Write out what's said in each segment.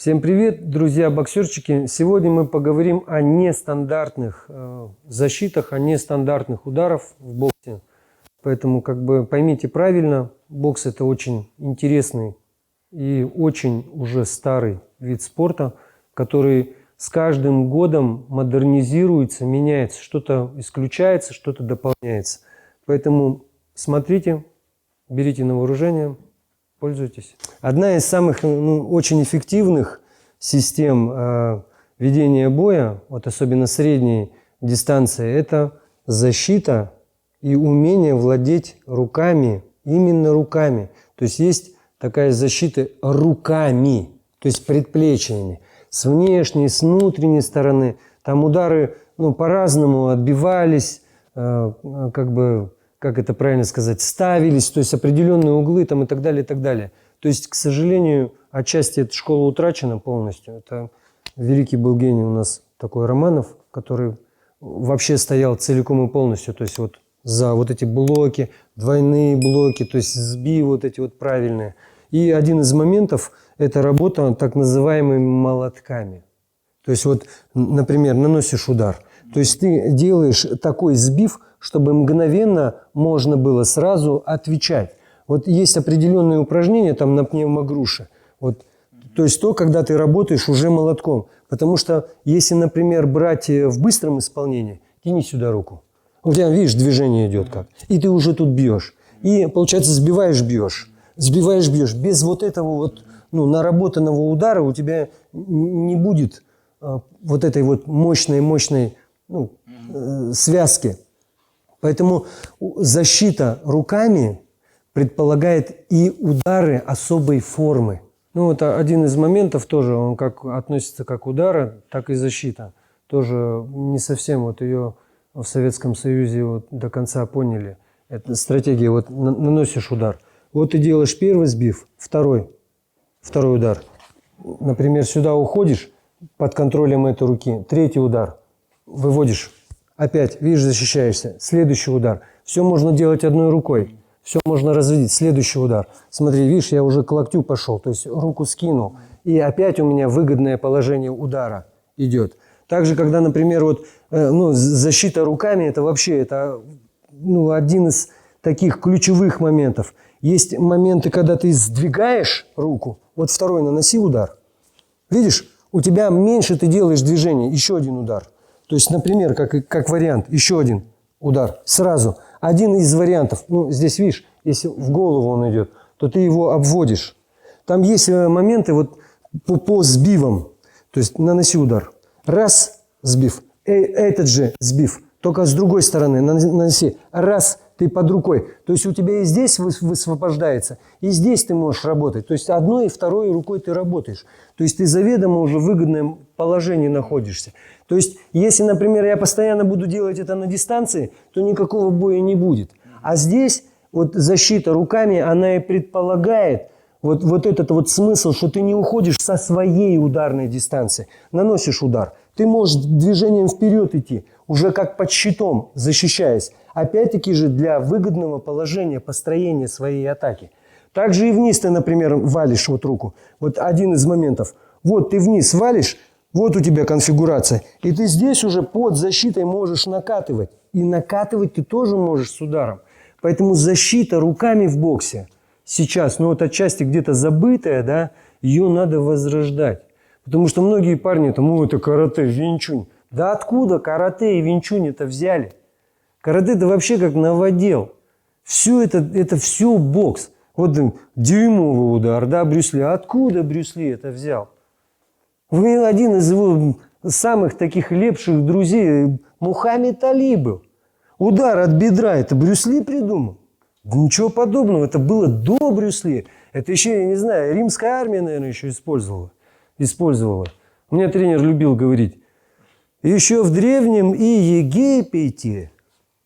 Всем привет, друзья-боксерчики! Сегодня мы поговорим о нестандартных защитах, о нестандартных ударах в боксе. Поэтому поймите правильно, бокс это очень интересный и очень уже старый вид спорта, который с каждым годом модернизируется, меняется, что-то исключается, что-то дополняется. Поэтому смотрите, берите на вооружение. Пользуйтесь. Одна из самых очень эффективных систем ведения боя, вот особенно средней дистанции, это защита и умение владеть руками, именно руками. То есть есть такая защита руками, то есть предплечьями. С внешней, с внутренней стороны. Там удары по-разному отбивались, как это правильно сказать, ставились, то есть определенные углы там и так далее, и так далее. То есть, к сожалению, отчасти эта школа утрачена полностью. Это великий был гений у нас такой Романов, который вообще стоял целиком и полностью, то есть вот за вот эти блоки, двойные блоки, то есть сбивы вот эти вот правильные. И один из моментов – это работа так называемыми молотками. То есть вот, например, наносишь удар, то есть ты делаешь такой сбив, чтобы мгновенно можно было сразу отвечать. Вот есть определенные упражнения там на пневмогруше. Вот, то есть то, когда ты работаешь уже молотком. Потому что если, например, брать в быстром исполнении, кинь сюда руку. У тебя, видишь, движение идет как. И ты уже тут бьешь. И, получается, сбиваешь, бьешь. Сбиваешь, бьешь. Без вот этого вот наработанного удара у тебя не будет вот этой вот мощной связки. Поэтому защита руками предполагает и удары особой формы. Вот один из моментов тоже, он как относится как удара, так и защита. Тоже не совсем вот ее в Советском Союзе вот до конца поняли. Это стратегия, вот наносишь удар. Вот ты делаешь первый сбив, второй удар. Например, сюда уходишь под контролем этой руки, третий удар, выводишь. Опять, видишь, защищаешься. Следующий удар. Все можно делать одной рукой. Все можно разводить. Следующий удар. Смотри, видишь, я уже к локтю пошел. То есть руку скинул. И опять у меня выгодное положение удара идет. Также, когда, например, защита руками, это вообще один из таких ключевых моментов. Есть моменты, когда ты сдвигаешь руку. Вот второй наноси удар. Видишь, у тебя меньше ты делаешь движение. Еще один удар. То есть, например, как вариант, еще один удар сразу. Один из вариантов, здесь видишь, если в голову он идет, то ты его обводишь. Там есть моменты вот по сбивам. То есть, наноси удар. Раз, сбив. Этот же сбив. Только с другой стороны наноси. Раз, ты под рукой. То есть, у тебя и здесь высвобождается, и здесь ты можешь работать. То есть, одной и второй рукой ты работаешь. То есть, ты заведомо уже в выгодном положении находишься. То есть, если, например, я постоянно буду делать это на дистанции, то никакого боя не будет. А здесь вот защита руками, она и предполагает вот этот вот смысл, что ты не уходишь со своей ударной дистанции. Наносишь удар. Ты можешь движением вперед идти, уже как под щитом, защищаясь. Опять-таки же для выгодного положения, построения своей атаки. Также и вниз ты, например, валишь вот руку. Вот один из моментов. Вот ты вниз валишь, вот у тебя конфигурация. И ты здесь уже под защитой можешь накатывать. И накатывать ты тоже можешь с ударом. Поэтому защита руками в боксе сейчас, отчасти где-то забытая, да, ее надо возрождать. Потому что многие парни это карате, винчунь. Да откуда карате и винчунь это взяли? Карате это вообще как новодел. Все это все бокс. Вот дюймовый удар, да, Брюс Ли. Откуда Брюс Ли это взял? Один из его самых таких лепших друзей, Мухаммед Али был. Удар от бедра, это Брюс Ли придумал? Да ничего подобного, это было до Брюс Ли. Это еще, я не знаю, римская армия, наверное, еще использовала. У меня тренер любил говорить, еще в Древнем и Египте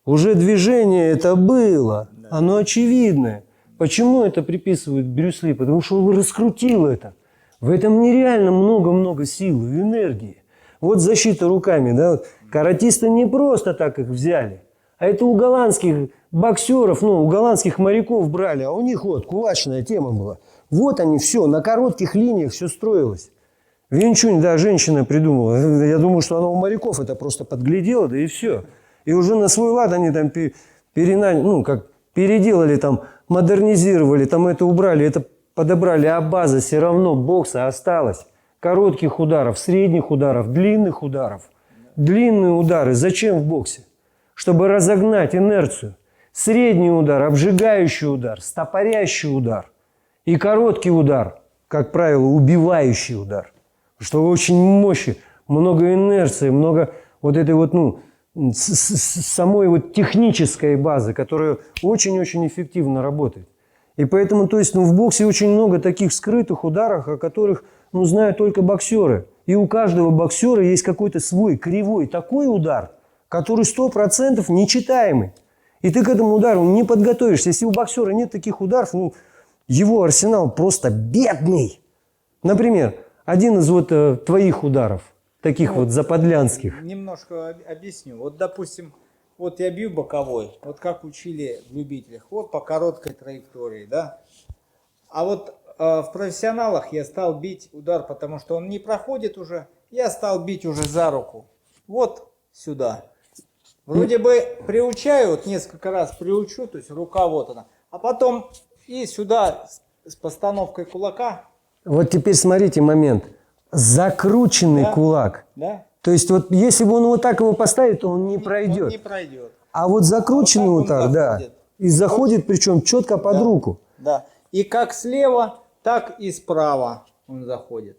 уже движение это было, оно очевидное. Почему это приписывают Брюс Ли? Потому что он раскрутил это. В этом нереально много-много сил и энергии. Вот защита руками, да, каратисты не просто так их взяли, а это у голландских боксеров, у голландских моряков брали, а у них кулачная тема была. Вот они все, на коротких линиях все строилось. Винчунь, да, женщина придумала. Я думаю, что она у моряков это просто подглядела, да и все. И уже на свой лад они там переделали, там, модернизировали, там это убрали, это подобрали, а база все равно бокса осталась. Коротких ударов, средних ударов, длинных ударов. Длинные удары зачем в боксе? Чтобы разогнать инерцию. Средний удар, обжигающий удар, стопорящий удар. И короткий удар, как правило, убивающий удар. Что очень мощи, много инерции, много вот этой вот, самой вот технической базы, которая очень-очень эффективно работает. И поэтому, то есть, в боксе очень много таких скрытых ударов, о которых, знают только боксеры. И у каждого боксера есть какой-то свой кривой такой удар, который 100% нечитаемый. И ты к этому удару не подготовишься. Если у боксера нет таких ударов, его арсенал просто бедный. Например, один из вот твоих ударов, таких вот заподлянских. Немножко объясню. Вот, допустим, вот я бью боковой, вот как учили в любителях, вот по короткой траектории, да. А вот в профессионалах я стал бить удар, потому что он не проходит уже, я стал бить уже за руку. Вот сюда. Вроде бы приучаю, вот несколько раз приучу, то есть рука вот она. А потом и сюда с постановкой кулака. Вот теперь смотрите момент. Закрученный кулак. Да. То есть вот если бы он вот так его поставит, то он не пройдет. Он не пройдет. А вот закрученный удар, да. И заходит причем четко под руку. Да. И как слева, так и справа он заходит.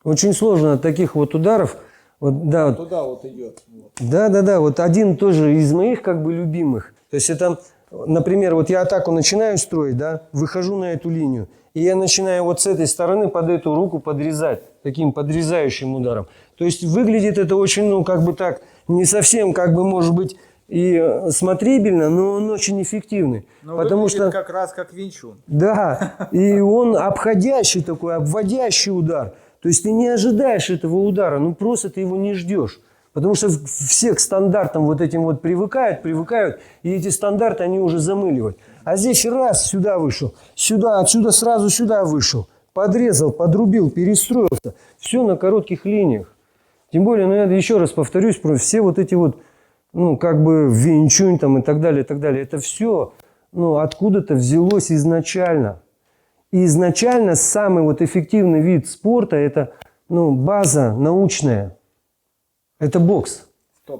Очень сложно от таких вот ударов. Вот, да, Туда вот идет. Да. Вот один тоже из моих как бы любимых. То есть это, например, вот я атаку начинаю строить, да, выхожу на эту линию. И я начинаю вот с этой стороны под эту руку подрезать, таким подрезающим ударом. То есть выглядит это очень, как бы так, не совсем, как бы, может быть, и смотрибельно, но он очень эффективный. Но потому что как раз как Винчун. Да, и он обходящий такой, обводящий удар. То есть ты не ожидаешь этого удара, просто ты его не ждешь. Потому что все к стандартам вот этим вот привыкают, и эти стандарты они уже замыливают. А здесь раз сюда вышел, сюда, отсюда сразу сюда вышел, подрезал, подрубил, перестроился. Все на коротких линиях. Тем более, я еще раз повторюсь, про все вот эти вот, как бы винчунь там и так далее, это все, откуда-то взялось изначально. И изначально самый вот эффективный вид спорта – это, база научная. Это бокс. 100%.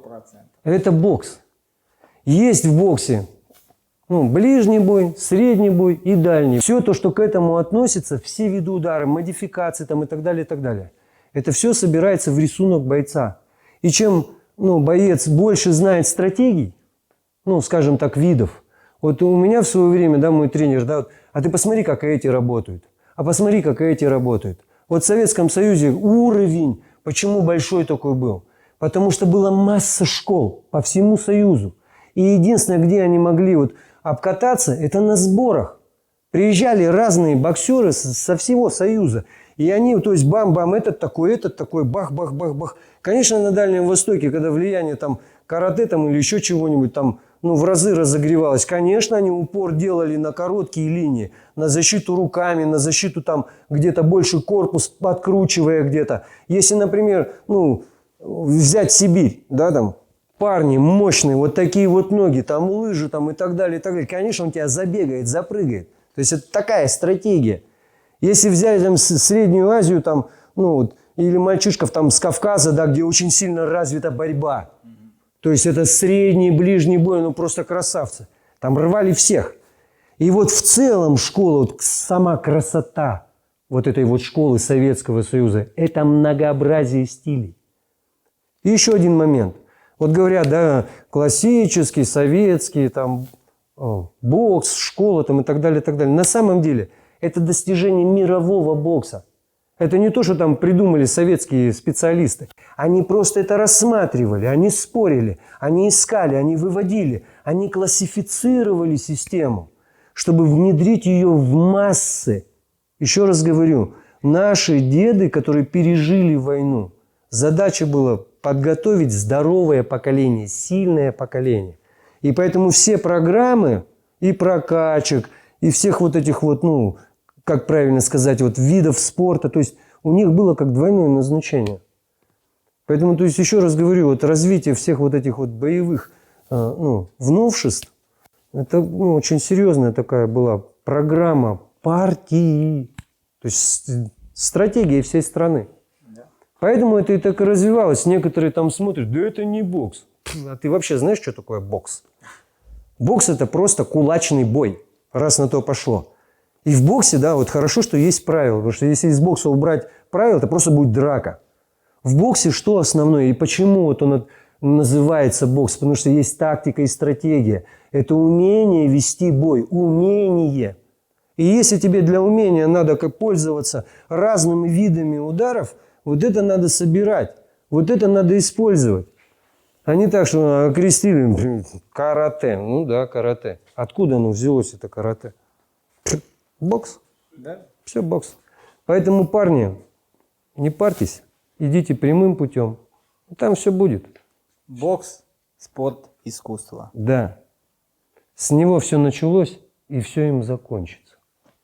Это бокс. Есть в боксе ближний бой, средний бой и дальний. Все то, что к этому относится, все виды удара, модификации там и так далее, и так далее. Это все собирается в рисунок бойца. И чем боец больше знает стратегий, скажем так, видов. Вот у меня в свое время, да, мой тренер, да, а ты посмотри, как эти работают. А посмотри, как эти работают. Вот в Советском Союзе уровень, почему большой такой был? Потому что была масса школ по всему Союзу. И единственное, где они могли обкататься, это на сборах. Приезжали разные боксеры со всего Союза. И они, то есть бам-бам, этот такой, бах-бах-бах-бах. Конечно, на Дальнем Востоке, когда влияние там карате там, или еще чего-нибудь там, в разы разогревалось, конечно, они упор делали на короткие линии, на защиту руками, на защиту там где-то больше корпус, подкручивая где-то. Если, например, взять Сибирь, да, там, парни мощные, вот такие вот ноги, там лыжи там и так далее, конечно, он тебя забегает, запрыгает. То есть это такая стратегия. Если взять там Среднюю Азию, там, или мальчишков там с Кавказа, да, где очень сильно развита борьба. То есть это средний, ближний бой, просто красавцы. Там рвали всех. И вот в целом школа, сама красота вот этой вот школы Советского Союза, это многообразие стилей. И еще один момент. Вот говорят, да, классический, советский, там, бокс, школа там, и так далее, и так далее. На самом деле это достижение мирового бокса. Это не то, что там придумали советские специалисты. Они просто это рассматривали, они спорили, они искали, они выводили, они классифицировали систему, чтобы внедрить ее в массы. Еще раз говорю, наши деды, которые пережили войну, задача была подготовить здоровое поколение, сильное поколение. И поэтому все программы и прокачек, и всех вот этих вот, как правильно сказать, вот видов спорта, то есть у них было как двойное назначение. Поэтому, то есть, еще раз говорю, вот развитие всех вот этих вот боевых новшеств, это очень серьезная такая была программа партии, то есть стратегия всей страны. Да. Поэтому это и так и развивалось. Некоторые там смотрят, да это не бокс. А ты вообще знаешь, что такое бокс? Бокс – это просто кулачный бой, раз на то пошло. И в боксе, да, вот хорошо, что есть правила, потому что если из бокса убрать правила, это просто будет драка. В боксе что основное и почему вот он называется бокс? Потому что есть тактика и стратегия. Это умение вести бой, умение. И если тебе для умения надо пользоваться разными видами ударов, вот это надо собирать, вот это надо использовать. А не так, что окрестили карате. Ну да, карате. Откуда оно взялось, это карате? Бокс. Да? Все бокс. Поэтому, парни, не парьтесь, идите прямым путем. Там все будет. Бокс, спорт, искусство. Да. С него все началось, и все им закончится.